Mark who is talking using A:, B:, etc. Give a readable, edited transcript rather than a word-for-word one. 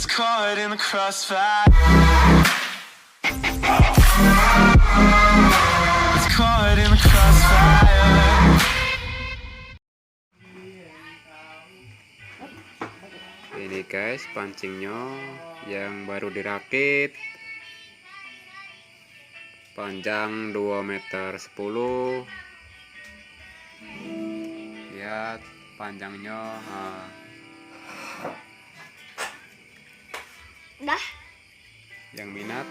A: It's caught in the crossfire. It's caught in the crossfire.
B: Ini guys pancingnya yang baru dirakit, panjang 2,10 meter. Lihat panjangnya.
C: Dah.
B: Yang minat